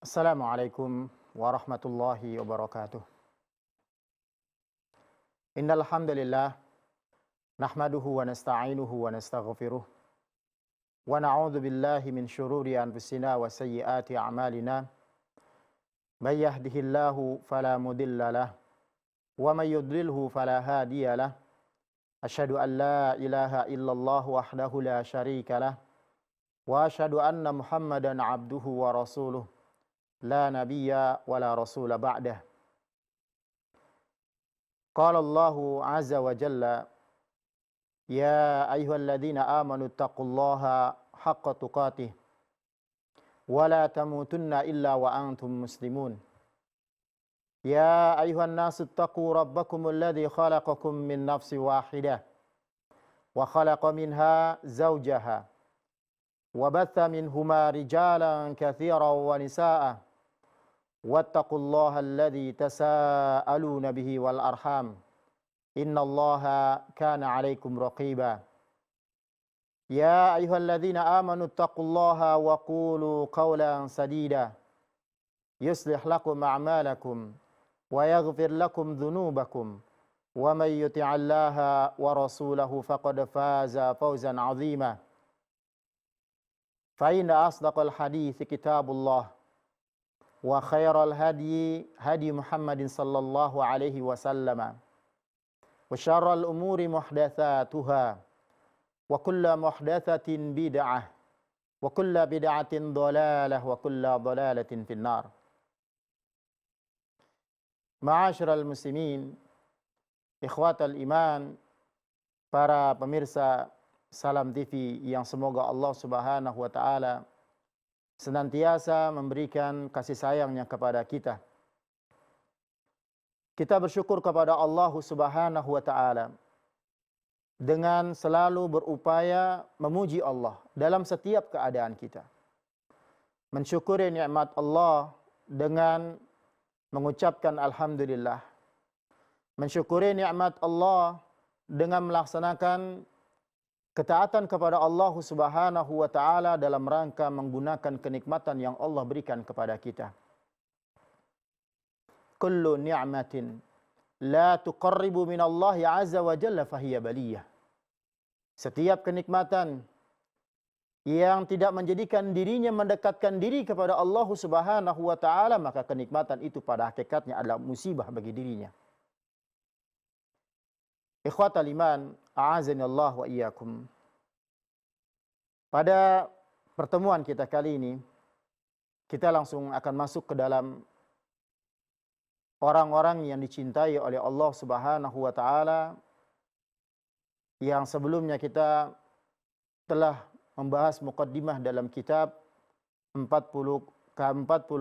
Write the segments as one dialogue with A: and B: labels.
A: Assalamualaikum warahmatullahi wabarakatuh. Innal hamdalillah nahmaduhu wa nasta'inuhu wa nastaghfiruh wa na'udzu billahi min shururi anfusina wa sayyiati a'malina. May yahdihillahu fala mudilla lah wa may yudlilhu fala hadiya lah. Asyhadu an la ilaha illallah wahdahu la syarika lah wa asyhadu anna Muhammadan abduhu wa rasuluh. La nabiyya wa la rasula ba'dah. Qala Allahu azza wa jalla, ya ayyuhalladzina amanu taqullaha haqqa tuqatih wa la tamutunna illa wa antum muslimun. Ya ayyuhan nasu taqu rabbakumul ladzi khalaqakum min nafsin wahidah wa khalaqa minha zawjaha wa batha minhuma rijalan katsiran wa nisaa'a. Wattaqullaha alladzi tasaaluna bihi wal arham. Innallaha kana 'alaikum raqiba. Ya ayyuhalladzina amanu taqullaha wa qulu qawlan sadida. Yuslih lakum a'malakum wa yaghfir lakum dhunubakum. Wa may yuti'allaha wa rasulahu faqad faza fawzan 'azima. Fa inna asdaqal hadithi kitabullah. Wa khairal hadi hadi Muhammadin sallallahu alaihi wasallam. Wa syarral umuri muhdatsatuha. Wa kullu muhdatsatin bid'ah. Wa kullu bid'atin dhalalah wa kullu dhalalatin finnar. Ma'asyiral muslimin, ikhwatal iman, para pemirsa Salam TV yang semoga Allah Subhanahu wa taala senantiasa memberikan kasih sayangnya kepada kita. Kita bersyukur kepada Allah Subhanahu wa taala dengan selalu berupaya memuji Allah dalam setiap keadaan kita. Mensyukuri nikmat Allah dengan mengucapkan alhamdulillah. Mensyukuri nikmat Allah dengan melaksanakan ketaatan kepada Allah Subhanahu wa taala dalam rangka menggunakan kenikmatan yang Allah berikan kepada kita. Kullu ni'matin la tuqarribu min Allah azza wa jalla fahiya baliyah. Setiap kenikmatan yang tidak menjadikan dirinya mendekatkan diri kepada Allah Subhanahu wa taala, maka kenikmatan itu pada hakikatnya adalah musibah bagi dirinya. Ikhwatal iman, a'azani Allah wa iyyakum. Pada pertemuan kita kali ini, kita langsung akan masuk ke dalam orang-orang yang dicintai oleh Allah Subhanahu wa taala, yang sebelumnya kita telah membahas muqaddimah dalam kitab 40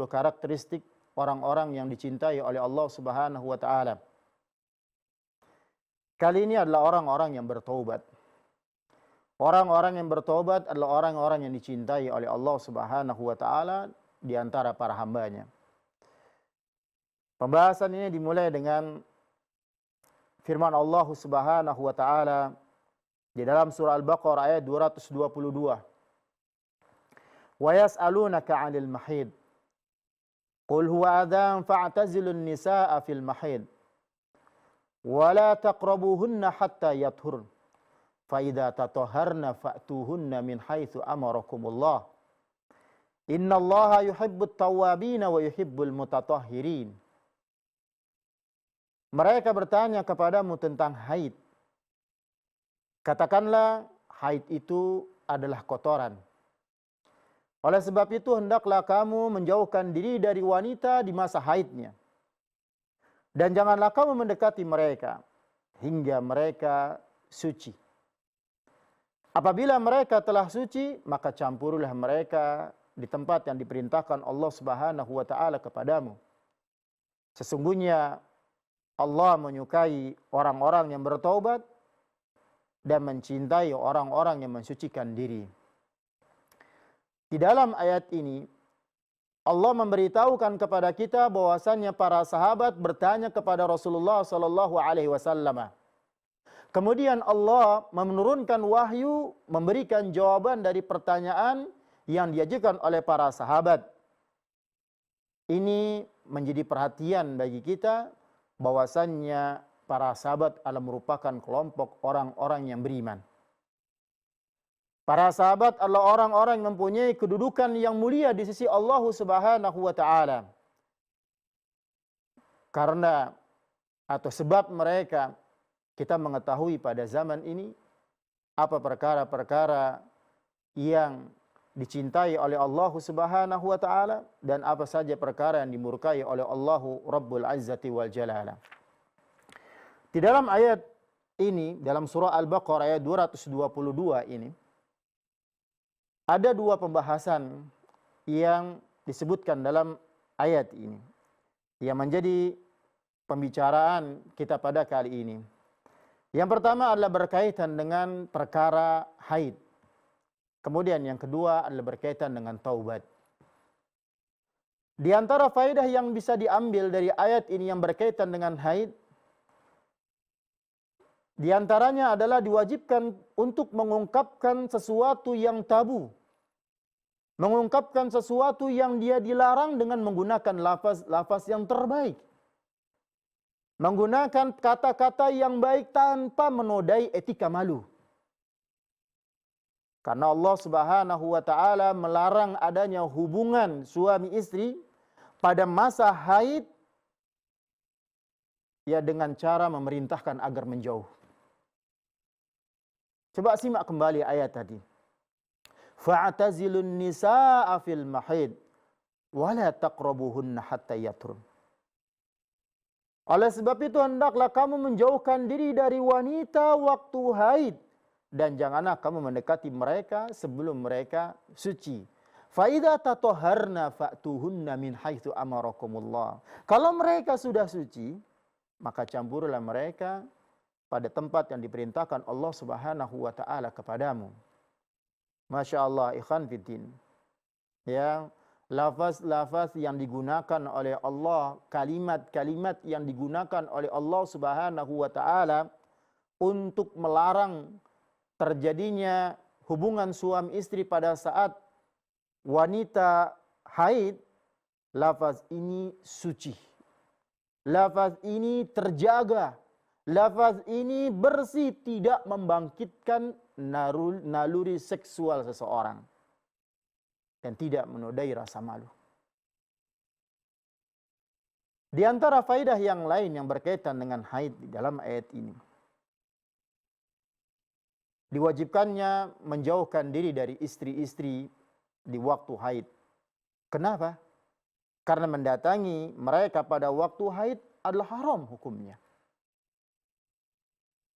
A: karakteristik orang-orang yang dicintai oleh Allah Subhanahu wa taala. Kali ini adalah orang-orang yang bertaubat. Orang-orang yang bertaubat adalah orang-orang yang dicintai oleh Allah Subhanahu wa taala di antara para hambanya. Pembahasan ini dimulai dengan firman Allah Subhanahu wa taala di dalam surah Al-Baqarah ayat 222. Wa yas'alunaka 'anil mahid. Qul huwa adhan fa'tazilun nisaa fil mahid. ولا تقربوهن حتى يطهرن فإذا تطهرن فأتوهن من حيث أمركم الله إن الله يحب التوابين ويحب المتطهرين. Mereka bertanya kepadamu tentang haid. Katakanlah, haid itu adalah kotoran. Oleh sebab itu hendaklah kamu menjauhkan diri dari wanita di masa haidnya. Dan janganlah kamu mendekati mereka hingga mereka suci. Apabila mereka telah suci, maka campurilah mereka di tempat yang diperintahkan Allah Subhanahu wa taala kepadamu. Sesungguhnya Allah menyukai orang-orang yang bertaubat dan mencintai orang-orang yang mensucikan diri. Di dalam ayat ini Allah memberitahukan kepada kita bahwasannya para sahabat bertanya kepada Rasulullah sallallahu alaihi wasallam. Kemudian Allah menurunkan wahyu, memberikan jawaban dari pertanyaan yang diajukan oleh para sahabat. Ini menjadi perhatian bagi kita bahwasannya para sahabat adalah merupakan kelompok orang-orang yang beriman. Para sahabat adalah orang-orang yang mempunyai kedudukan yang mulia di sisi Allah Subhanahu wa taala. Karena atau sebab mereka kita mengetahui pada zaman ini apa perkara-perkara yang dicintai oleh Allah Subhanahu wa taala dan apa saja perkara yang dimurkai oleh Allah Rabbul Izzati wal Jalala. Di dalam ayat ini, dalam surah Al-Baqarah ayat 222 ini, ada dua pembahasan yang disebutkan dalam ayat ini yang menjadi pembicaraan kita pada kali ini. Yang pertama adalah berkaitan dengan perkara haid. Kemudian yang kedua adalah berkaitan dengan taubat. Di antara faedah yang bisa diambil dari ayat ini yang berkaitan dengan haid, di antaranya adalah diwajibkan untuk mengungkapkan sesuatu yang tabu. Mengungkapkan sesuatu yang dia dilarang dengan menggunakan lafaz yang terbaik. Menggunakan kata-kata yang baik tanpa menodai etika malu. Karena Allah Subhanahu wa taala melarang adanya hubungan suami istri pada masa haid ya dengan cara memerintahkan agar menjauh. Coba simak kembali ayat tadi. Fa'tazilun nisaa fil mahid wa la taqrabuhunna hatta yatrun. Oleh sebab itu hendaklah kamu menjauhkan diri dari wanita waktu haid dan janganlah kamu mendekati mereka sebelum mereka suci. Fa idza tatahharna fa'tuhunna min haitsu amarakumullah. Kalau mereka sudah suci, maka campurlah mereka pada tempat yang diperintahkan Allah Subhanahu wa taala kepadamu. Masya Allah, ikhwan fiddin. Ya, lafaz-lafaz yang digunakan oleh Allah, kalimat-kalimat yang digunakan oleh Allah Subhanahu wa taala untuk melarang terjadinya hubungan suami istri pada saat wanita haid, lafaz ini suci. Lafaz ini terjaga. Lafaz ini bersih, tidak membangkitkan naluri seksual seseorang. Dan tidak menodai rasa malu. Di antara faedah yang lain yang berkaitan dengan haid di dalam ayat ini, diwajibkannya menjauhkan diri dari istri-istri di waktu haid. Kenapa? Karena mendatangi mereka pada waktu haid adalah haram hukumnya.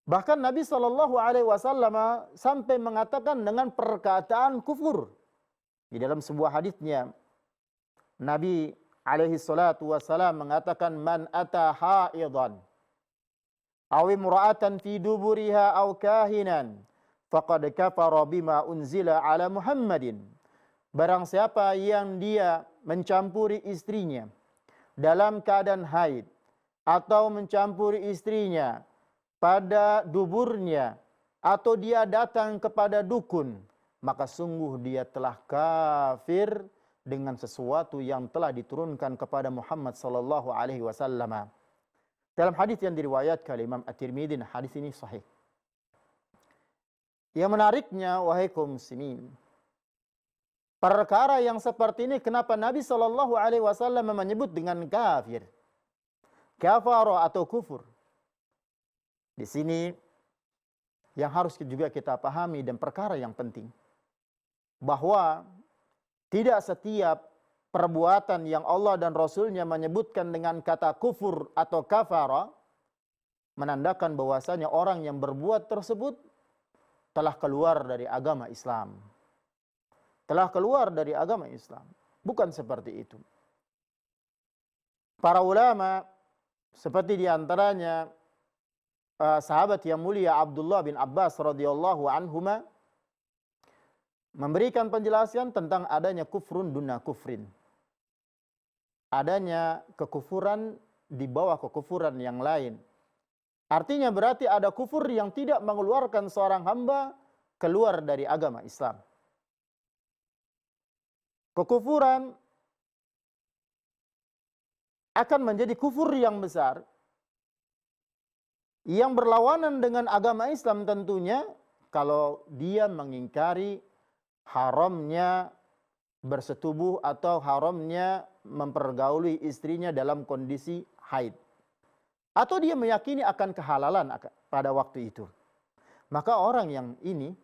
A: Bahkan Nabi SAW sampai mengatakan dengan perkataan kufur. Di dalam sebuah hadisnya, Nabi SAW mengatakan, Man ata haidan, aw imra'atan fi duburiha aw kahinan, faqad kafara bima unzila ala Muhammadin. Barang siapa yang dia mencampuri istrinya dalam keadaan haid, atau mencampuri istrinya pada duburnya, atau dia datang kepada dukun, maka sungguh dia telah kafir dengan sesuatu yang telah diturunkan kepada Muhammad sallallahu alaihi wasallam. Dalam hadis yang diriwayatkan oleh Imam At-Tirmidzi, hadis ini sahih. Yang menariknya, wahai kaum muslimin, perkara yang seperti ini kenapa Nabi sallallahu alaihi wasallam menyebut dengan kafir? Kafara atau kufur. Di sini yang harus juga kita pahami dan perkara yang penting, bahwa tidak setiap perbuatan yang Allah dan Rasulnya menyebutkan dengan kata kufur atau kafara menandakan bahwasanya orang yang berbuat tersebut telah keluar dari agama Islam. Telah keluar dari agama Islam. Bukan seperti itu. Para ulama seperti diantaranya sahabat yang mulia Abdullah bin Abbas radhiyallahu anhuma memberikan penjelasan tentang adanya kufrun duna kufrin. Adanya kekufuran di bawah kekufuran yang lain. Artinya berarti ada kufur yang tidak mengeluarkan seorang hamba keluar dari agama Islam. Kekufuran akan menjadi kufur yang besar yang berlawanan dengan agama Islam tentunya kalau dia mengingkari haramnya bersetubuh atau haramnya mempergauli istrinya dalam kondisi haid. Atau dia meyakini akan kehalalan pada waktu itu. Maka orang yang ini,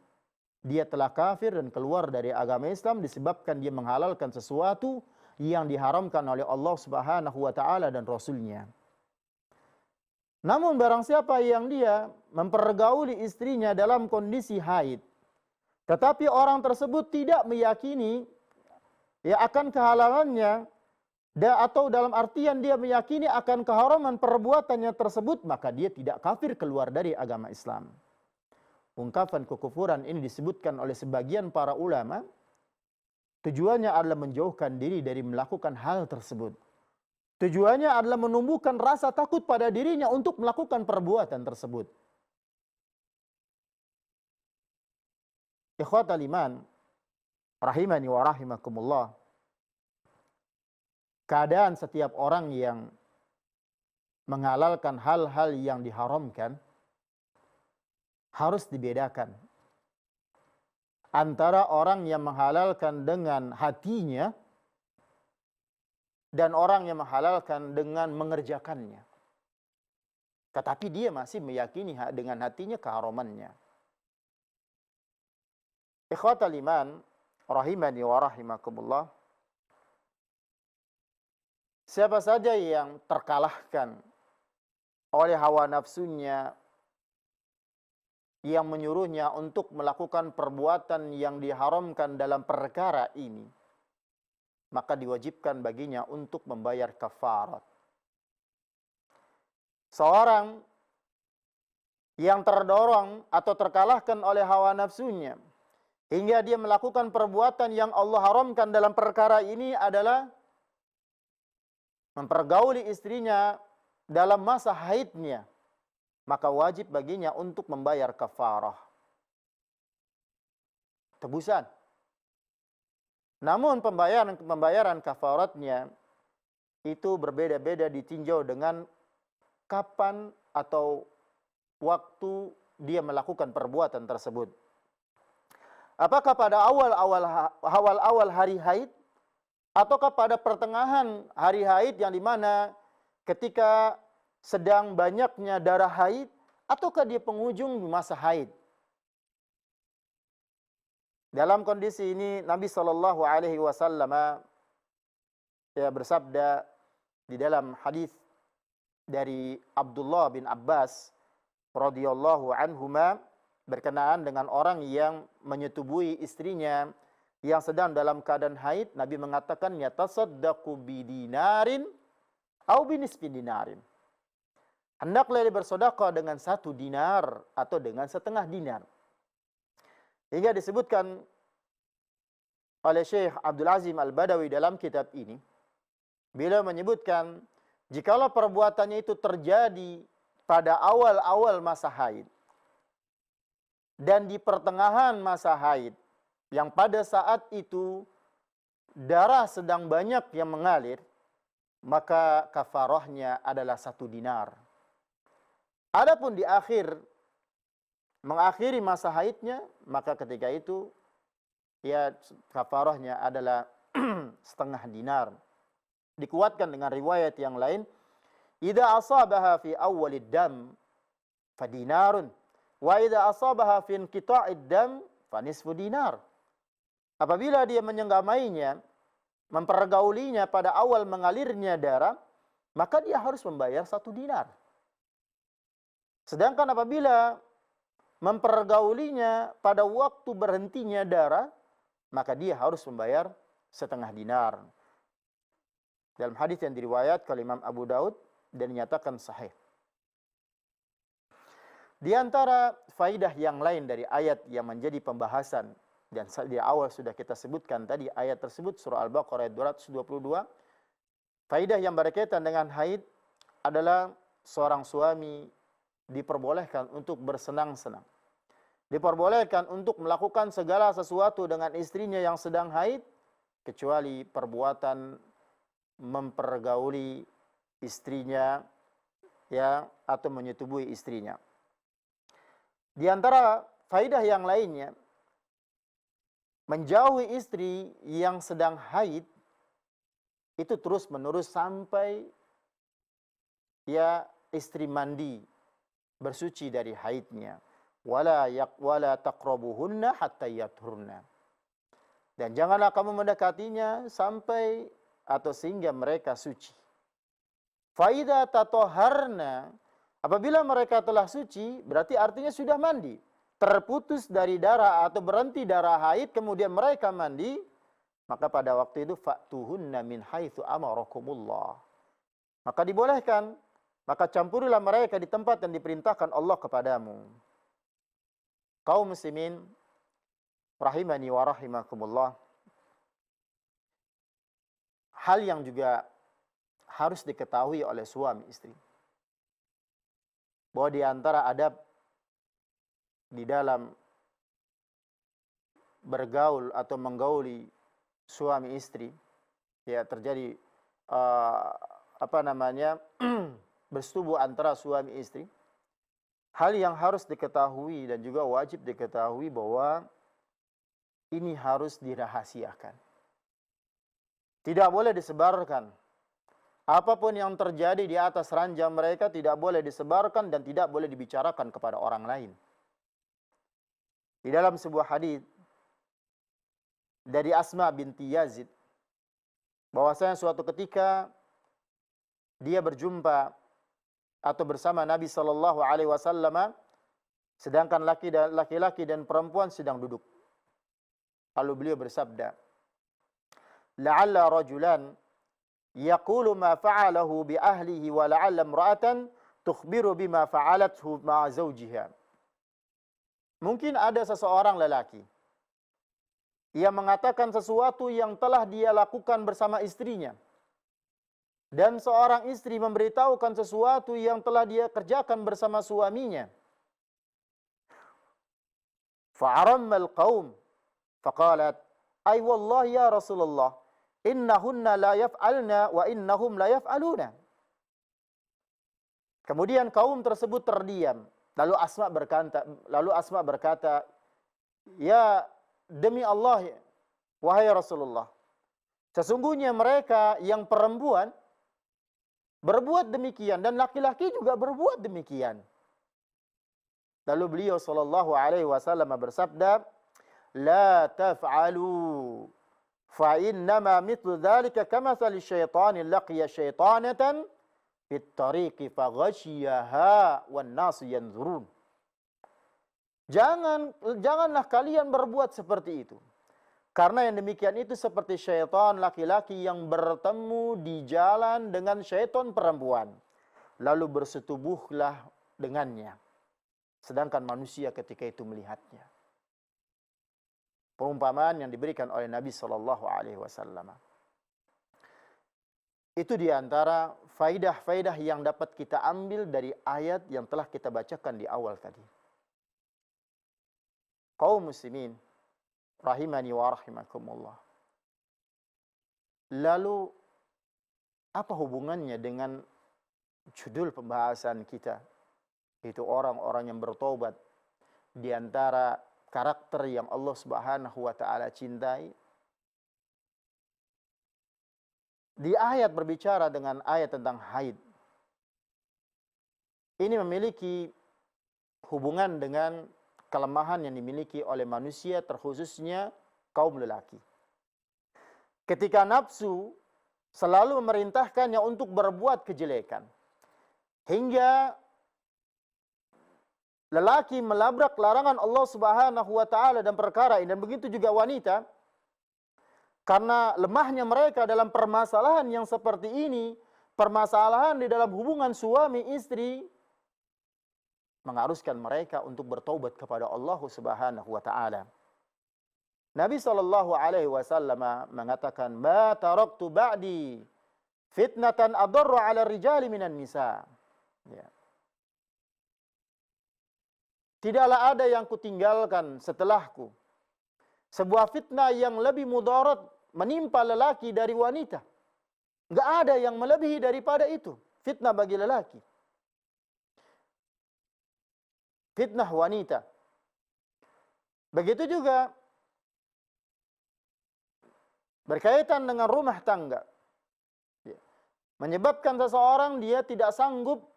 A: dia telah kafir dan keluar dari agama Islam disebabkan dia menghalalkan sesuatu yang diharamkan oleh Allah Subhanahu wa taala dan Rasulnya. Namun barang siapa yang dia mempergauli istrinya dalam kondisi haid, tetapi orang tersebut tidak meyakini akan kehalalannya, atau dalam artian dia meyakini akan keharaman perbuatannya tersebut, maka dia tidak kafir keluar dari agama Islam. Ungkapan kekufuran ini disebutkan oleh sebagian para ulama, tujuannya adalah menjauhkan diri dari melakukan hal tersebut. Tujuannya adalah menumbuhkan rasa takut pada dirinya untuk melakukan perbuatan tersebut. Ikhwatal iman, rahimani wa rahimakumullah. Keadaan setiap orang yang menghalalkan hal-hal yang diharamkan harus dibedakan antara orang yang menghalalkan dengan hatinya dan orang yang menghalalkan dengan mengerjakannya. Tetapi dia masih meyakini dengan hatinya keharamannya. Ikhwatal iman, rahimani wa rahimakumullah. Siapa saja yang terkalahkan oleh hawa nafsunya yang menyuruhnya untuk melakukan perbuatan yang diharamkan dalam perkara ini, maka diwajibkan baginya untuk membayar kafarat. Seorang yang terdorong atau terkalahkan oleh hawa nafsunya hingga dia melakukan perbuatan yang Allah haramkan dalam perkara ini adalah mempergauli istrinya dalam masa haidnya, maka wajib baginya untuk membayar kafarah, tebusan. Namun pembayaran kafaratnya itu berbeda-beda ditinjau dengan kapan atau waktu dia melakukan perbuatan tersebut. Apakah pada awal hari haid, ataukah pada pertengahan hari haid yang dimana ketika sedang banyaknya darah haid, ataukah di penghujung masa haid? Dalam kondisi ini Nabi sallallahu alaihi wasallam bersabda di dalam hadis dari Abdullah bin Abbas radhiyallahu anhuma berkenaan dengan orang yang menyetubuhi istrinya yang sedang dalam keadaan haid. Nabi mengatakan yatasaddaqu bidinarin au binisfi dinarin. Hendaklah dia bersedekah dengan 1 dinar atau dengan setengah dinar. Hingga disebutkan oleh Syekh Abdul Azim Al-Badawi dalam kitab ini, beliau menyebutkan jikalau perbuatannya itu terjadi pada awal-awal masa haid dan di pertengahan masa haid, yang pada saat itu darah sedang banyak yang mengalir, maka kafarahnya adalah 1 dinar. Adapun di mengakhiri masa haidnya, maka ketika itu kafarahnya adalah setengah dinar. Dikuatkan dengan riwayat yang lain, idza asabaha fi awwalid dam fadinarun wa idza asabaha fi inqita'id dam fanisfu dinar. Apabila dia menyenggamainya, mempergaulinya pada awal mengalirnya darah, maka dia harus membayar 1 dinar. Sedangkan apabila mempergaulinya pada waktu berhentinya darah, maka dia harus membayar setengah dinar. Dalam hadis yang diriwayatkan oleh Imam Abu Daud dan dinyatakan sahih. Di antara faidah yang lain dari ayat yang menjadi pembahasan, dan di awal sudah kita sebutkan tadi ayat tersebut, surah Al-Baqarah ayat 222, faidah yang berkaitan dengan haid adalah seorang suami diperbolehkan untuk bersenang-senang. Diperbolehkan untuk melakukan segala sesuatu dengan istrinya yang sedang haid, kecuali perbuatan mempergauli istrinya, ya, atau menyetubuhi istrinya. Di antara faidah yang lainnya, menjauhi istri yang sedang haid itu terus menerus sampai ya istri mandi, bersuci dari haidnya. Wala taqrabuhunna hatta yathurna. Dan janganlah kamu mendekatinya sampai atau sehingga mereka suci. Faida tatoharna, apabila mereka telah suci, berarti artinya sudah mandi. Terputus dari darah atau berhenti darah haid, kemudian mereka mandi, maka pada waktu itu fa'tuhunna min haitsu amarakumullah. Maka dibolehkan, maka campurilah mereka di tempat yang diperintahkan Allah kepadamu. Kaum muslimin rahimani wa rahimakumullah. Hal yang juga harus diketahui oleh suami istri, bahwa di antara adab di dalam bergaul atau menggauli suami istri, ya terjadi bersetubuh antara suami istri. Hal yang harus diketahui dan juga wajib diketahui bahwa ini harus dirahasiakan. Tidak boleh disebarkan. Apapun yang terjadi di atas ranjang mereka tidak boleh disebarkan dan tidak boleh dibicarakan kepada orang lain. Di dalam sebuah hadis dari Asma binti Yazid, bahwasanya suatu ketika dia berjumpa atau bersama Nabi sallallahu alaihi wasallam, sedangkan laki-laki dan perempuan sedang duduk. Lalu beliau bersabda, "La'alla rajulan yaqulu ma fa'alahu bi ahlihi wa la'alla imra'atan tukhbiru bima fa'alathu ma'a zawjiha." Mungkin ada seseorang lelaki yang mengatakan sesuatu yang telah dia lakukan bersama istrinya, dan seorang istri memberitahukan sesuatu yang telah dia kerjakan bersama suaminya. Fa'arammal qaum faqalat, "Ay wallahi ya Rasulullah, innahunna la yaf'alna wa innahum la yaf'aluna." Kemudian kaum tersebut terdiam. Lalu Asma berkata, "Ya, demi Allah, wahai Rasulullah, sesungguhnya mereka yang perempuan berbuat demikian dan laki-laki juga berbuat demikian." Lalu beliau sallallahu alaihi wasallam bersabda, "La taf'alu fa innama mithlu dzalika kamathali syaitani laqiya syaitanatan fit tariqi faghashiyaha wan nasu yanzurun." Janganlah kalian berbuat seperti itu. Karena yang demikian itu seperti syaitan laki-laki yang bertemu di jalan dengan syaitan perempuan, lalu bersetubuhlah dengannya, sedangkan manusia ketika itu melihatnya. Perumpamaan yang diberikan oleh Nabi sallallahu alaihi wasallam. Itu di antara faidah-faidah yang dapat kita ambil dari ayat yang telah kita bacakan di awal tadi. Kaum muslimin rahimani wa rahimakumullah. Lalu apa hubungannya dengan judul pembahasan kita, itu orang-orang yang bertobat, di antara karakter yang Allah Subhanahu wa taala cintai? Di ayat berbicara dengan ayat tentang haid. Ini memiliki hubungan dengan kelemahan yang dimiliki oleh manusia, terkhususnya kaum lelaki. Ketika nafsu selalu memerintahkannya untuk berbuat kejelekan, hingga lelaki melabrak larangan Allah Subhanahu wa taala dan perkara ini, dan begitu juga wanita, karena lemahnya mereka dalam permasalahan yang seperti ini, permasalahan di dalam hubungan suami istri, mengharuskan mereka untuk bertaubat kepada Allah Subhanahu wa taala. Nabi sallallahu alaihi wasallam mengatakan, "Ma taraktu ba'di fitnatan adarru 'ala rijali minan nisa." Ya. Tidaklah ada yang kutinggalkan setelahku sebuah fitnah yang lebih mudarat menimpa lelaki dari wanita. Enggak ada yang melebihi daripada itu. fitnah bagi lelaki. Fitnah wanita. Begitu juga berkaitan dengan rumah tangga. Menyebabkan seseorang dia tidak sanggup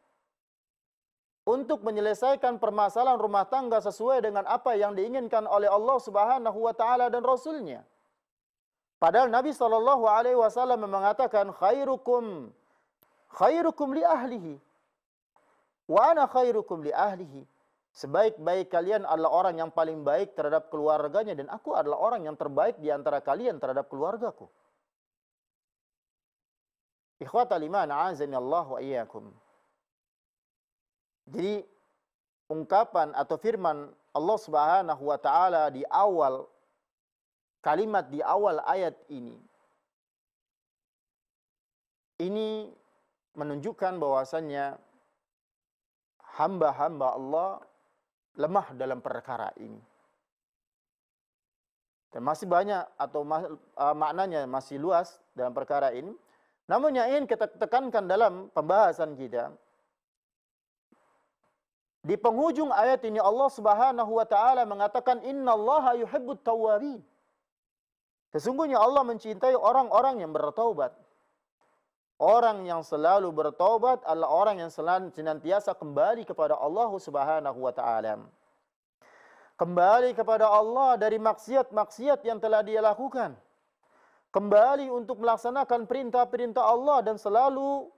A: untuk menyelesaikan permasalahan rumah tangga sesuai dengan apa yang diinginkan oleh Allah Subhanahu wa taala dan Rasul-Nya. Padahal Nabi sallallahu alaihi wasallam mengatakan khairukum li ahlihi wa ana khairukum li ahlihi. Sebaik-baik kalian adalah orang yang paling baik terhadap keluarganya dan aku adalah orang yang terbaik di antara kalian terhadap keluargaku. Ikhwatal iman, a'azani Allah wa iyyakum. Jadi ungkapan atau firman Allah Subhanahu wa taala di awal kalimat di awal ayat ini menunjukkan bahwasannya hamba-hamba Allah lemah dalam perkara ini. Dan masih banyak atau maknanya masih luas dalam perkara ini. Namun yang ingin kita tekankan dalam pembahasan kita, di penghujung ayat ini Allah Subhanahu wa taala mengatakan innallaha yuhibbut tawwabin. Sesungguhnya Allah mencintai orang-orang yang bertaubat. Orang yang selalu bertaubat adalah orang yang senantiasa kembali kepada Allah Subhanahu wa taala. Kembali kepada Allah dari maksiat-maksiat yang telah dia lakukan. Kembali untuk melaksanakan perintah-perintah Allah dan selalu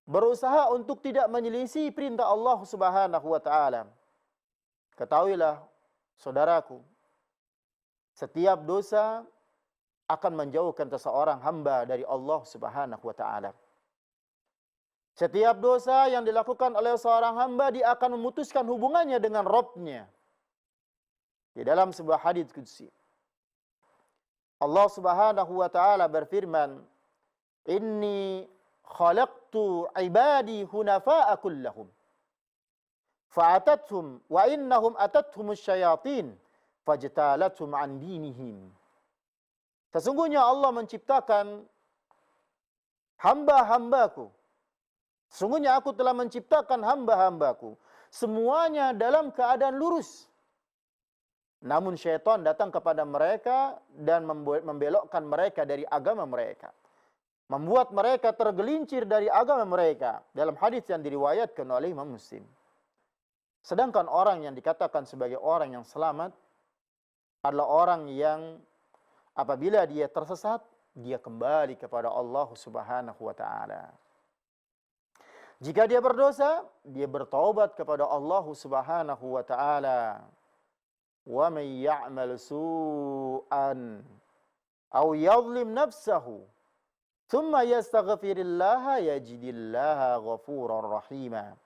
A: berusaha untuk tidak menyelisih perintah Allah Subhanahu wa taala. Ketahuilah, saudaraku, setiap dosa akan menjauhkan seseorang hamba dari Allah Subhanahu wa taala. Setiap dosa yang dilakukan oleh seorang hamba, dia akan memutuskan hubungannya dengan Rabb-Nya. Di dalam sebuah hadits qudsi, Allah Subhanahu wa taala berfirman, "Inni khalaqtu ibadi hunafa'a kullahum fa'atathum wa innahum atathumus syayatin fajtalathum an dinihim." Sesungguhnya Allah menciptakan hamba-hambaku. Sesungguhnya aku telah menciptakan hamba-hambaku. Semuanya dalam keadaan lurus. Namun syaitan datang kepada mereka dan membelokkan mereka dari agama mereka. Membuat mereka tergelincir dari agama mereka. Dalam hadis yang diriwayatkan oleh Imam Muslim. Sedangkan orang yang dikatakan sebagai orang yang selamat adalah orang yang apabila dia tersesat, dia kembali kepada Allah Subhanahu wa taala. Jika dia berdosa, dia bertaubat kepada Allah Subhanahu wa taala. Wa may ya'mal su'an aw yadhlim nafsahu thumma yastaghfirillaha yajidillaha ghafurar rahima.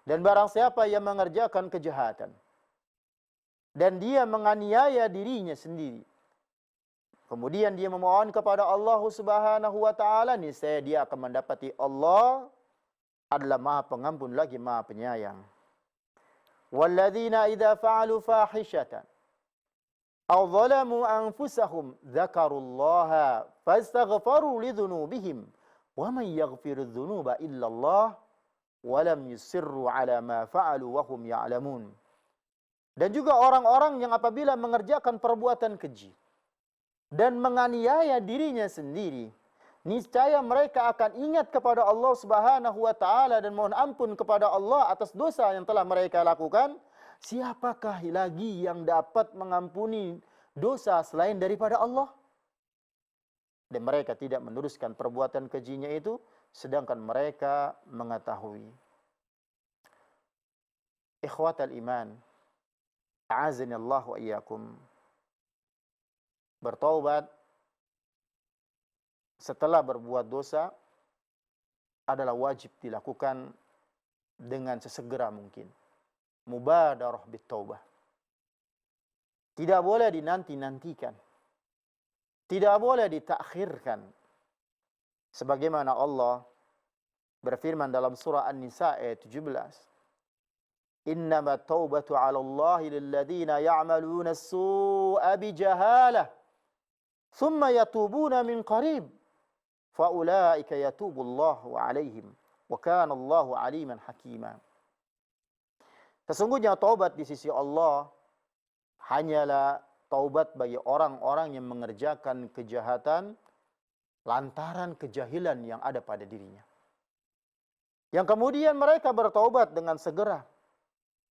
A: Dan barang siapa yang mengerjakan kejahatan dan dia menganiaya dirinya sendiri, kemudian dia memohon kepada Allah Subhanahu wa taala, niscaya dia akan mendapati Allah adalah Maha Pengampun lagi Maha Penyayang. Walladzina idza fa'alu fahishatan aw zalamu anfusahum dzakarullaha fastaghfaru lidzunubihim wa man yaghfiru dzunuba illa Allah wa lam yusirru ala ma fa'alu wa hum ya'lamun. Dan juga orang-orang yang apabila mengerjakan perbuatan keji dan menganiaya dirinya sendiri, niscaya mereka akan ingat kepada Allah Subhanahu wa taala dan mohon ampun kepada Allah atas dosa yang telah mereka lakukan. Siapakah lagi yang dapat mengampuni dosa selain daripada Allah? Dan mereka tidak meneruskan perbuatan kejinya itu, sedangkan mereka mengetahui. Ikhwatal iman, a'azani Allah wa iyyakum. Bertaubat setelah berbuat dosa adalah wajib dilakukan dengan sesegera mungkin. Mubadarah bitaubah. Tidak boleh dinanti-nantikan. Tidak boleh ditakhirkan. Sebagaimana Allah berfirman dalam surah An-Nisa ayat 17. Innama taubatu 'ala Allahi lilladzina ya'maluna as-su'a bijahalah thumma yatubuna min qarib faulaika yatubullahu 'alaihim Wa kana Allahu aliman hakima. Sesungguhnya taubat di sisi Allah hanyalah taubat bagi orang-orang yang mengerjakan kejahatan lantaran kejahilan yang ada pada dirinya. Yang kemudian mereka bertaubat dengan segera,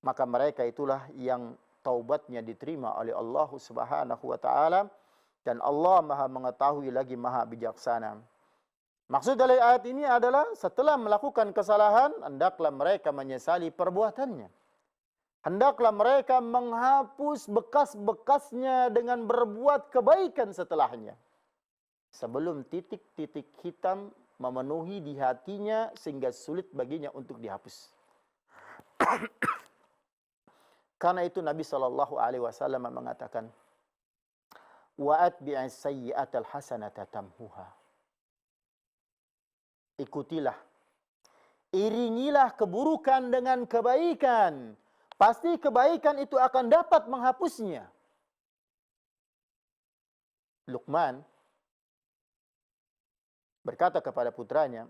A: maka mereka itulah yang taubatnya diterima oleh Allah Subhanahu wa taala, dan Allah Maha mengetahui lagi Maha bijaksana. Maksud dari ayat ini adalah setelah melakukan kesalahan, hendaklah mereka menyesali perbuatannya. Hendaklah mereka menghapus bekas-bekasnya dengan berbuat kebaikan setelahnya. Sebelum titik-titik hitam memenuhi di hatinya sehingga sulit baginya untuk dihapus. Karena itu Nabi SAW mengatakan, wa atbi'is sayyi'atal hasanata tamhuha. Ikutilah, iringilah keburukan dengan kebaikan. Pasti kebaikan itu akan dapat menghapusnya. Luqman berkata kepada putranya,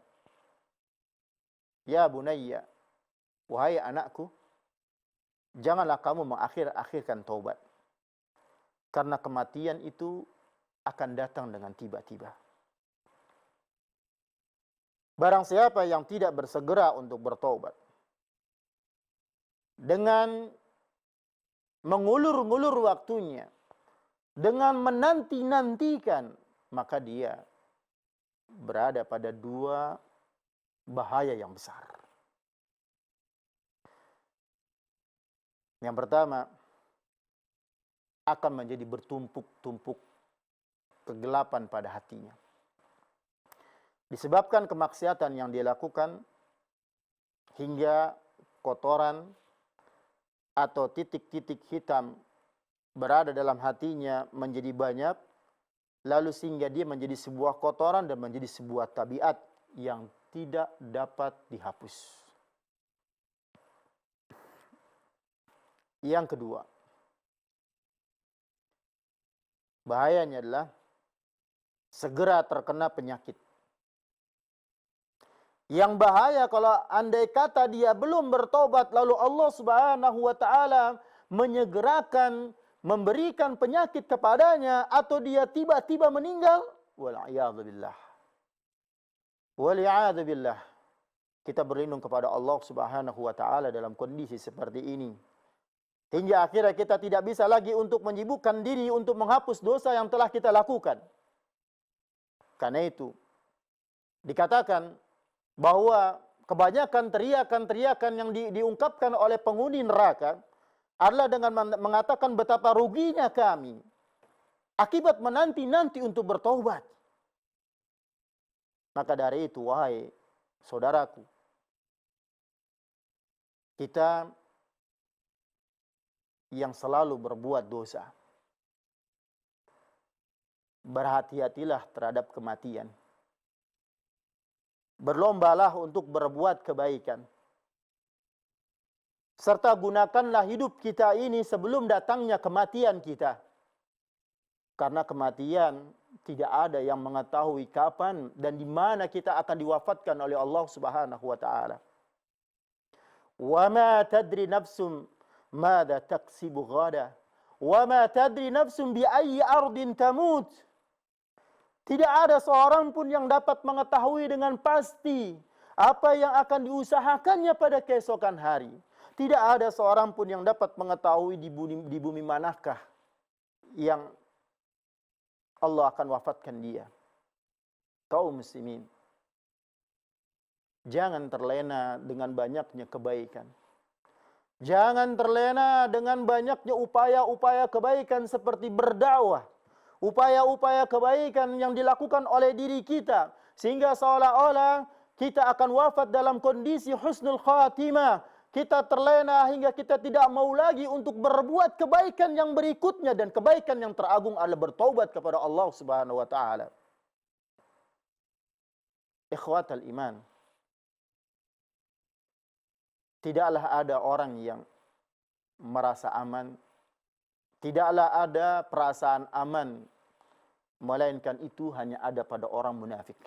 A: ya bunayya, wahai anakku, janganlah kamu mengakhir-akhirkan taubat. Karena kematian itu akan datang dengan tiba-tiba. Barang siapa yang tidak bersegera untuk bertaubat, dengan mengulur-ngulur waktunya, dengan menanti-nantikan, maka dia berada pada dua bahaya yang besar. Yang pertama, akan menjadi bertumpuk-tumpuk kegelapan pada hatinya. Disebabkan kemaksiatan yang dia lakukan, hingga kotoran atau titik-titik hitam berada dalam hatinya menjadi banyak, lalu sehingga dia menjadi sebuah kotoran dan menjadi sebuah tabiat yang tidak dapat dihapus. Yang kedua, bahayanya adalah segera terkena penyakit. Yang bahaya kalau andai kata dia belum bertobat, lalu Allah Subhanahu wa taala menyegerakan memberikan penyakit kepadanya, atau dia tiba-tiba meninggal, wal'iyadzubillah. Wal'iyadzubillah. Kita berlindung kepada Allah Subhanahu wa taala dalam kondisi seperti ini. Hingga akhirnya kita tidak bisa lagi untuk menyibukkan diri untuk menghapus dosa yang telah kita lakukan. Karena itu dikatakan bahwa kebanyakan teriakan-teriakan yang diungkapkan oleh penghuni neraka adalah dengan mengatakan betapa ruginya kami akibat menanti-nanti untuk bertaubat. Maka dari itu, wahai saudaraku, kita yang selalu berbuat dosa, berhati-hatilah terhadap kematian. Berlombalah untuk berbuat kebaikan. Serta gunakanlah hidup kita ini sebelum datangnya kematian kita. Karena kematian tidak ada yang mengetahui kapan dan di mana kita akan diwafatkan oleh Allah Subhanahu wa taala. Wa ma tadri nafsum madza taksibu ghada, wa ma tadri nafsum bi ayyi ardin tamut. Tidak ada seorang pun yang dapat mengetahui dengan pasti apa yang akan diusahakannya pada keesokan hari. Tidak ada seorang pun yang dapat mengetahui di bumi manakah yang Allah akan wafatkan dia. Kaum muslimin, jangan terlena dengan banyaknya kebaikan. Jangan terlena dengan banyaknya upaya-upaya kebaikan seperti berdakwah. Upaya-upaya kebaikan yang dilakukan oleh diri kita, sehingga seolah-olah kita akan wafat dalam kondisi husnul khatimah. Kita terlena hingga kita tidak mau lagi untuk berbuat kebaikan yang berikutnya, dan kebaikan yang teragung adalah bertaubat kepada Allah Subhanahu wa taala. Ikhwatal iman, tidaklah ada orang yang merasa aman, tidaklah ada perasaan aman, melainkan itu hanya ada pada orang munafik.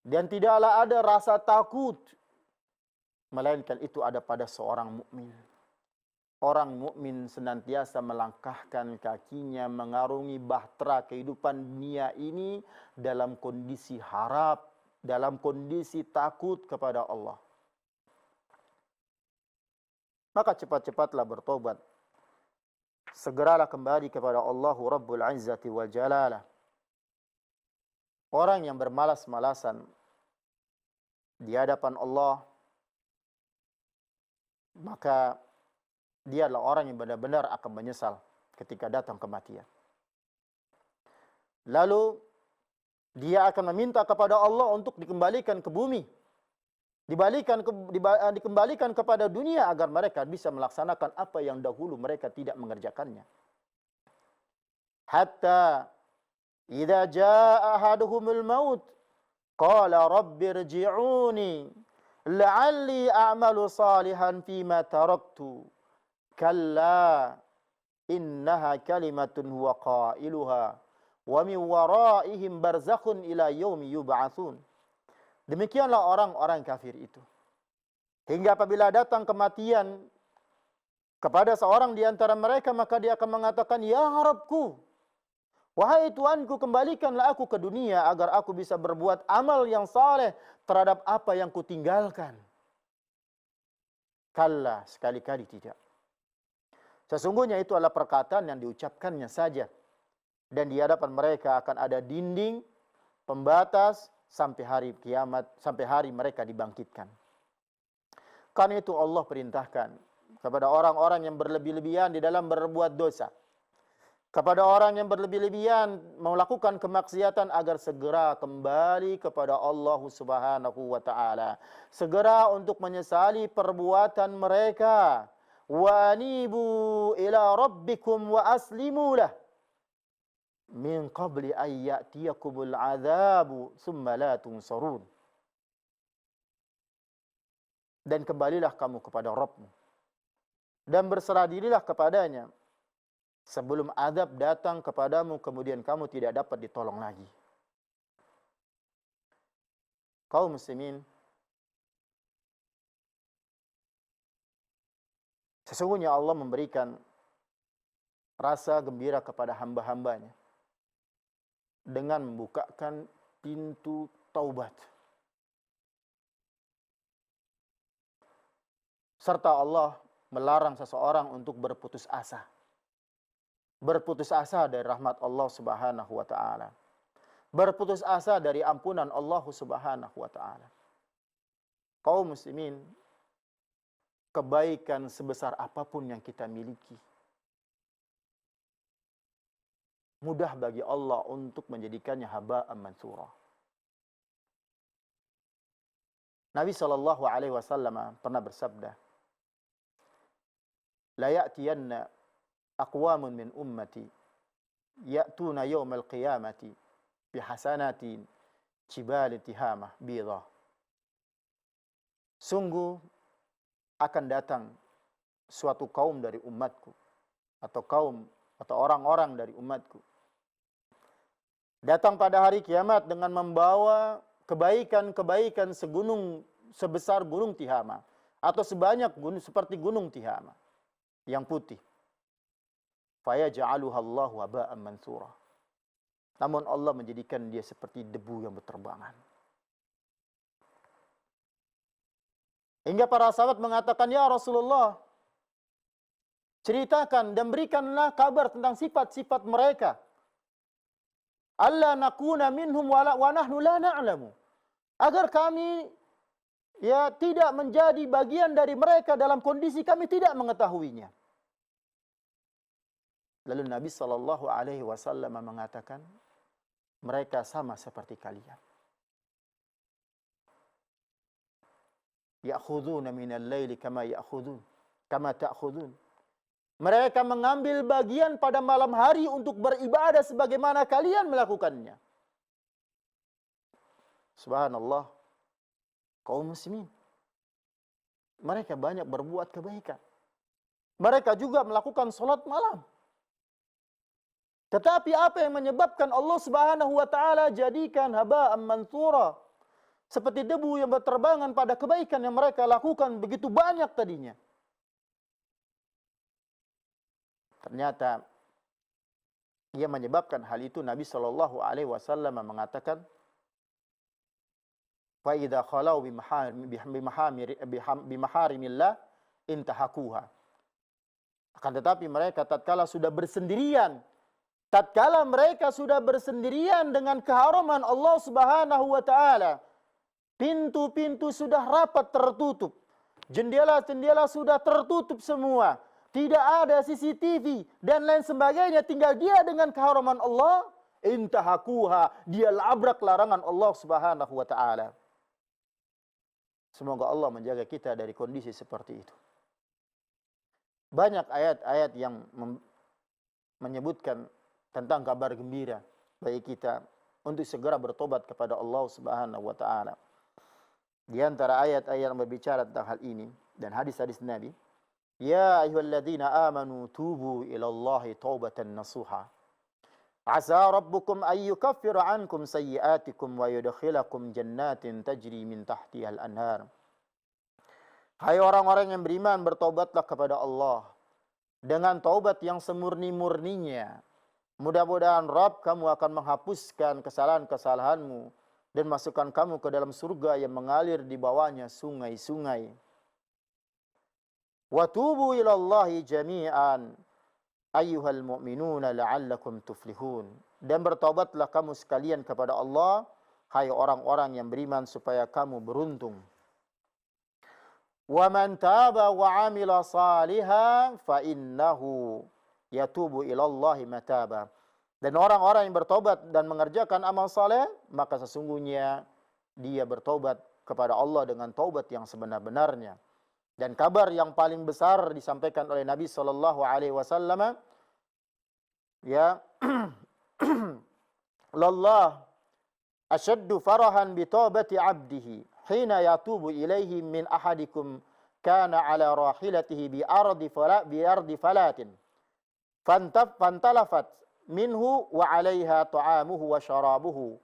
A: Dan tidaklah ada rasa takut, melainkan itu ada pada seorang mukmin. Orang mukmin senantiasa melangkahkan kakinya mengarungi bahtera kehidupan dunia ini dalam kondisi harap, dalam kondisi takut kepada Allah. Maka cepat-cepatlah bertobat. Segeralah kembali kepada Allah Rabbul Izzati wal Jalalah. Orang yang bermalas-malasan di hadapan Allah, maka dia adalah orang yang benar-benar akan menyesal ketika datang kematian. Lalu dia akan meminta kepada Allah untuk dikembalikan ke bumi, dikembalikan kepada dunia agar mereka bisa melaksanakan apa yang dahulu mereka tidak mengerjakannya. Hatta idza jaa ahaduhumul maut qala rabbirji'uni la'alli a'malu salihan fima taraktu kalla innaha kalimatun huwa qailuha wa min waraihim barzakhun ila yaumi yub'atsun. Demikianlah orang-orang kafir itu. Hingga apabila datang kematian kepada seorang di antara mereka, maka dia akan mengatakan, "Ya Rabbku, wahai Tuanku, kembalikanlah aku ke dunia agar aku bisa berbuat amal yang saleh terhadap apa yang kutinggalkan." Kalla, sekali-kali tidak. Sesungguhnya itu adalah perkataan yang diucapkannya saja. Dan di hadapan mereka akan ada dinding, pembatas, sampai hari kiamat, sampai hari mereka dibangkitkan. Karena itu Allah perintahkan kepada orang-orang yang berlebih-lebihan di dalam berbuat dosa, kepada orang yang berlebih-lebihan melakukan kemaksiatan agar segera kembali kepada Allah Subhanahu wa taala. Segera untuk menyesali perbuatan mereka. Wa anibu ila rabbikum wa aslimu lah min qabli an ya'tiyakumul 'adzabu tsumma la tunsarun. Dan kembalilah kamu kepada Rabbmu dan berserah dirilah kepadanya sebelum azab datang kepadamu kemudian kamu tidak dapat ditolong lagi. Kaum muslimin, sesungguhnya Allah memberikan rasa gembira kepada hamba-hambanya dengan membukakan pintu taubat. Serta Allah melarang seseorang untuk berputus asa. Berputus asa dari rahmat Allah Subhanahu wa taala. Berputus asa dari ampunan Allah Subhanahu wa taala. Kaum muslimin, kebaikan sebesar apapun yang kita miliki, mudah bagi Allah untuk menjadikannya haba'an mansura. Nabi SAW pernah bersabda, "La ya'tiyanna aqwamun min ummati ya'tuna yawmal qiyamati bihasanatin jibali tihamah bidhah." Sungguh akan datang suatu kaum dari umatku atau orang-orang dari umatku datang pada hari kiamat dengan membawa kebaikan-kebaikan sebesar gunung Tihama atau sebanyak seperti gunung Tihama yang putih. Fayaj'aluha Allahu haba'an mansura. Namun Allah menjadikan dia seperti debu yang berterbangan. Hingga para sahabat mengatakan, "Ya Rasulullah, ceritakan dan berikanlah kabar tentang sifat-sifat mereka. Alla nakuna minhum wa nahnu la na'lamu." Agar kami tidak menjadi bagian dari mereka dalam kondisi kami tidak mengetahuinya. Lalu Nabi SAW mengatakan, mereka sama seperti kalian. Ya'khuduna minal laili kama ta'khudun. Mereka mengambil bagian pada malam hari untuk beribadah sebagaimana kalian melakukannya. Subhanallah. Kaum muslimin, mereka banyak berbuat kebaikan. Mereka juga melakukan salat malam. Tetapi apa yang menyebabkan Allah Subhanahu wa taala jadikan haba'an mansura? seperti debu yang berterbangan pada kebaikan yang mereka lakukan begitu banyak tadinya. Ternyata ia menyebabkan hal itu Nabi Shallallahu Alaihi Wasallam mengatakan, fa idza khalau bimaharimillah intahakuha. Akan tetapi mereka tatkala mereka sudah bersendirian dengan keharaman Allah Subhanahu wa taala, pintu-pintu sudah rapat tertutup, jendela-jendela sudah tertutup semua, tidak ada CCTV dan lain sebagainya, tinggal dia dengan keharaman Allah, intahakuha, dia labrak larangan Allah Subhanahu wa taala. Semoga Allah menjaga kita dari kondisi seperti itu. Banyak ayat-ayat yang menyebutkan tentang kabar gembira bagi kita untuk segera bertobat kepada Allah Subhanahu wa taala. Di antara ayat-ayat yang berbicara tentang hal ini dan hadis-hadis Nabi, ya ayyuhalladzina amanu tubu ilallahi taubatan nasuha. Asa rabbukum an yukaffira ankum sayyi'atikum wa yudkhilakum jannatin tajri min tahtihal anhar. Hai orang-orang yang beriman, bertobatlah kepada Allah dengan taubat yang semurni-murninya. Mudah-mudahan Rabb kamu akan menghapuskan kesalahan-kesalahanmu dan masukkan kamu ke dalam surga yang mengalir di bawahnya sungai-sungai. Wa tubu ilallahi jami'an ayyuhal mu'minuna la'allakum tuflihun. Dan bertobatlah kamu sekalian kepada Allah, hai orang-orang yang beriman, supaya kamu beruntung. Wa man taba wa 'amila salihan fa innahu yatubu ilallahi mataba. Dan orang-orang yang bertobat dan mengerjakan amal saleh, maka sesungguhnya dia bertobat kepada Allah dengan taubat yang sebenar-benarnya. Dan kabar yang paling besar disampaikan oleh Nabi sallallahu alaihi wasallam, ya lallah ashaddu farahan bi taubati 'abdihi hina yatubu ilaihi min ahadikum kana ala rahilatihi bi ardi falatin fantalafat minhu wa 'alaiha ta'amuhu wa sharabuhu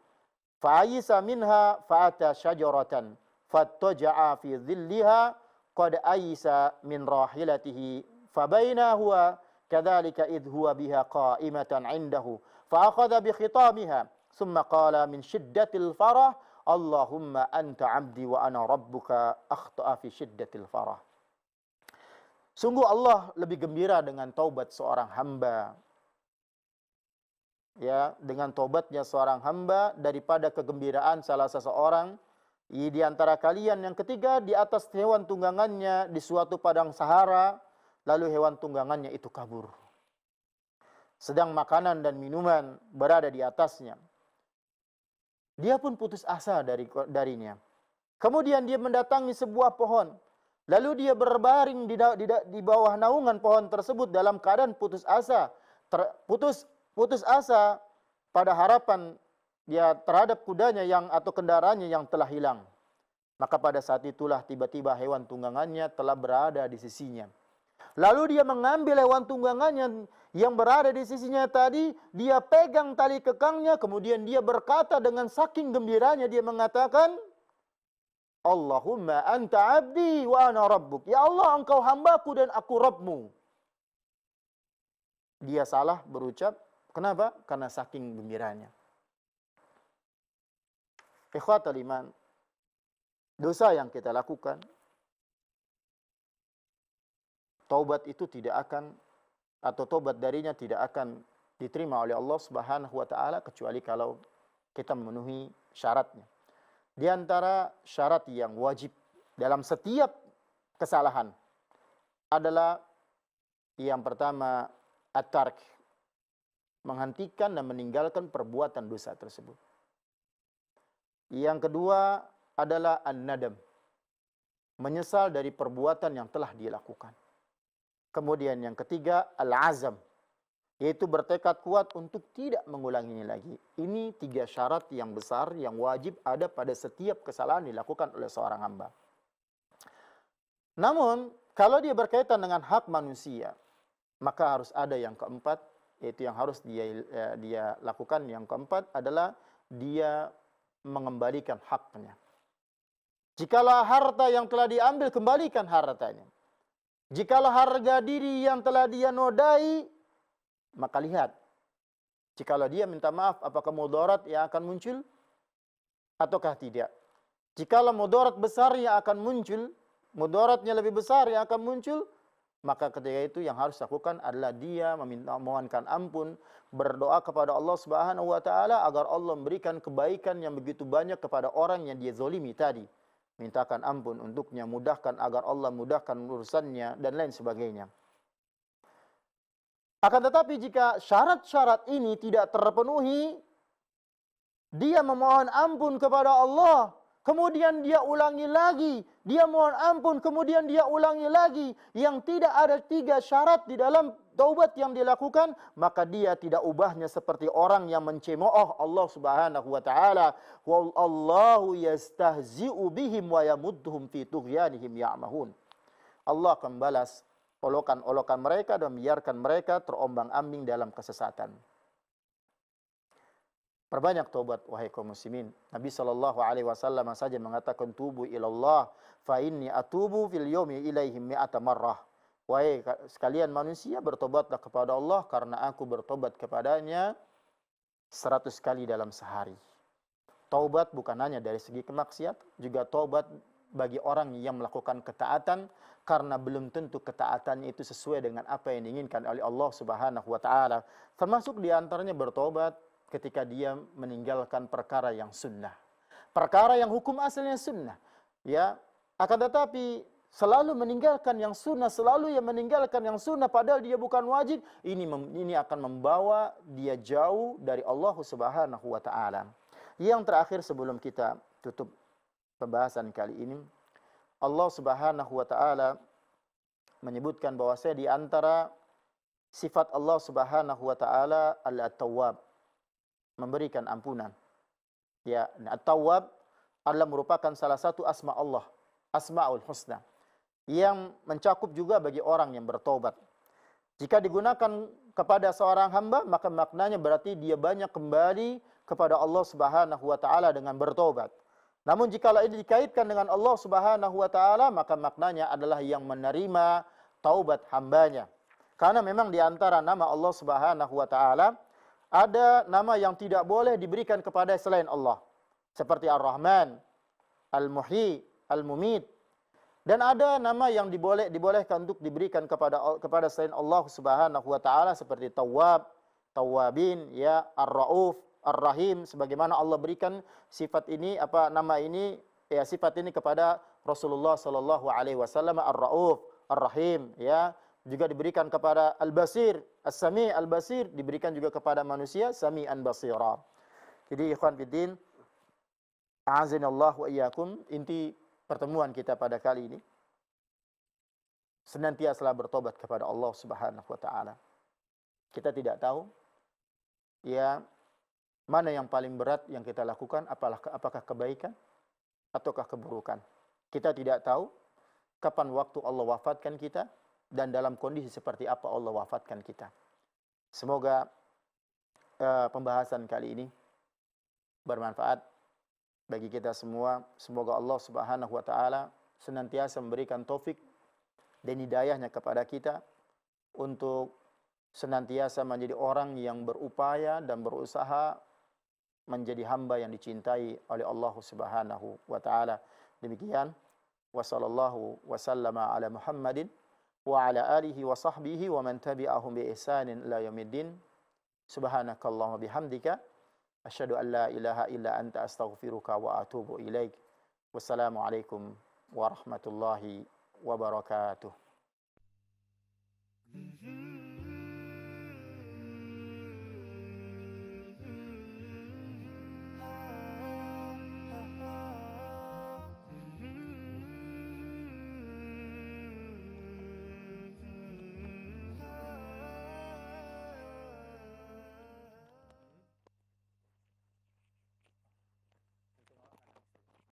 A: fa'ayisa minha fa'ata syajaratan fattaja'a fi dhilliha qad ayisa min rahilatihi fabaina huwa kadzalika idh huwa biha qa'imatan 'indahu fa akhadha bi khitamiha thumma qala min shiddatil farah Allahumma anta 'abdi wa ana rabbuka akhta'a fi shiddatil farah. Sungguh Allah lebih gembira dengan taubat seorang hamba, ya, dengan taubatnya seorang hamba daripada kegembiraan salah seseorang di antara kalian yang ketiga di atas hewan tunggangannya di suatu padang sahara, lalu hewan tunggangannya itu kabur, sedang makanan dan minuman berada di atasnya. Dia pun putus asa darinya. Kemudian dia mendatangi sebuah pohon, lalu dia berbaring di bawah naungan pohon tersebut dalam keadaan putus asa, putus asa pada harapan dia terhadap kudanya atau kendaraannya yang telah hilang. Maka pada saat itulah tiba-tiba hewan tunggangannya telah berada di sisinya. Lalu dia mengambil hewan tunggangannya yang berada di sisinya tadi, dia pegang tali kekangnya, kemudian dia berkata dengan saking gembiranya, dia mengatakan, Allahumma anta abdi wa ana rabbuk. Ya Allah, engkau hambaku dan aku Rabbmu. Dia salah berucap. Kenapa? Karena saking gembiranya. Ikhwatal iman, dosa yang kita lakukan, taubat itu tidak akan, atau taubat darinya tidak akan diterima oleh Allah Subhanahu wa taala kecuali kalau kita memenuhi syaratnya. Di antara syarat yang wajib dalam setiap kesalahan adalah yang pertama at-tark, menghentikan dan meninggalkan perbuatan dosa tersebut. Yang kedua adalah an-nadam, menyesal dari perbuatan yang telah dia lakukan. Kemudian yang ketiga al-azam, yaitu bertekad kuat untuk tidak mengulanginya lagi. Ini 3 syarat yang besar yang wajib ada pada setiap kesalahan dilakukan oleh seorang hamba. Namun kalau dia berkaitan dengan hak manusia, maka harus ada yang keempat, yaitu yang harus dia lakukan. Yang keempat adalah dia mengembalikan haknya. Jikalau harta yang telah diambil, kembalikan hartanya. Jikalau harga diri yang telah dia nodai, maka lihat. Jikalau dia minta maaf, apakah mudarat yang akan muncul ataukah tidak. Jikalau mudarat besar yang akan muncul, mudaratnya lebih besar yang akan muncul, maka ketika itu yang harus lakukan adalah dia memohonkan ampun, berdoa kepada Allah Subhanahu wa taala agar Allah memberikan kebaikan yang begitu banyak kepada orang yang dia zalimi tadi. Mintakan ampun untuknya, mudahkan agar Allah mudahkan urusannya dan lain sebagainya. Akan tetapi jika syarat-syarat ini tidak terpenuhi, dia memohon ampun kepada Allah, kemudian dia ulangi lagi, dia mohon ampun, kemudian dia ulangi lagi, yang tidak ada 3 syarat di dalam taubat yang dilakukan, maka dia tidak ubahnya seperti orang yang mencemooh Allah Subhanahu wa taala. Wallahu yastahzi'u bihim wa yamudduhum fi tughyanihim ya'mahun. Allah akan balas olokan-olokan mereka dan biarkan mereka terombang-ambing dalam kesesatan. Perbanyak taubat wahai kaum muslimin. Nabi sallallahu alaihi wasallam saja mengatakan tubu ilallah fa inni atubu fil yaumi ilaihim mi'ata marrah. Wahai sekalian manusia, bertobatlah kepada Allah karena aku bertobat kepadanya 100 kali dalam sehari. Taubat bukan hanya dari segi kemaksiatan, juga taubat bagi orang yang melakukan ketaatan karena belum tentu ketaatan itu sesuai dengan apa yang diinginkan oleh Allah Subhanahu wa taala. Termasuk di antaranya bertobat ketika dia meninggalkan perkara yang sunnah. Perkara yang hukum asalnya sunnah. Ya, akan tetapi selalu meninggalkan yang sunnah, selalu yang meninggalkan yang sunnah padahal dia bukan wajib, ini akan membawa dia jauh dari Allah Subhanahu wa taala. Yang terakhir sebelum kita tutup pembahasan kali ini, Allah Subhanahu wa taala menyebutkan bahwasanya di antara sifat Allah Subhanahu wa taala At-Tawwab, memberikan ampunan. Ya, At-Tawwab adalah merupakan salah satu asma Allah, Asmaul Husna, yang mencakup juga bagi orang yang bertobat. Jika digunakan kepada seorang hamba, maka maknanya berarti dia banyak kembali kepada Allah Subhanahu wa taala dengan bertobat. Namun jika ini dikaitkan dengan Allah Subhanahu wa taala, maka maknanya adalah yang menerima taubat hambanya. Karena memang di antara nama Allah Subhanahu wa taala ada nama yang tidak boleh diberikan kepada selain Allah, seperti Ar-Rahman, Al-Muhyi, Al-Mumit. Dan ada nama yang dibolehkan untuk diberikan kepada selain Allah Subhanahu wa taala seperti Tawwab, Tawwabin, ya, Ar-Rauf, Ar-Rahim, sebagaimana Allah berikan sifat ini, nama ini, ya, sifat ini kepada Rasulullah sallallahu alaihi wasallam, Ar-Rauf, Ar-Rahim, ya. Juga diberikan kepada Al-Basir, As-Sami, Al-Basir, diberikan juga kepada manusia Sami'an Basira. Jadi ikhwan fillah, a'azinallahu wa iyyakum, inti pertemuan kita pada kali ini, senantiasa bertobat kepada Allah Subhanahu wa taala. Kita tidak tahu ya mana yang paling berat yang kita lakukan, apakah kebaikan ataukah keburukan. Kita tidak tahu kapan waktu Allah wafatkan kita dan dalam kondisi seperti apa Allah wafatkan kita. Semoga pembahasan kali ini bermanfaat bagi kita semua. Semoga Allah Subhanahu wa taala senantiasa memberikan taufik dan hidayahnya kepada kita untuk senantiasa menjadi orang yang berupaya dan berusaha menjadi hamba yang dicintai oleh Allah Subhanahu wa taala. Demikian, wa sallallahu wa sallama ala Muhammadin wa ala alihi wa sahbihi wa man tabi'ahum bi ihsanin ila yaumiddin. Subhanakallahumma bihamdika asyhadu an la ilaha illa anta astaghfiruka wa atubu ilaik. Wassalamu alaikum warahmatullahi wabarakatuh.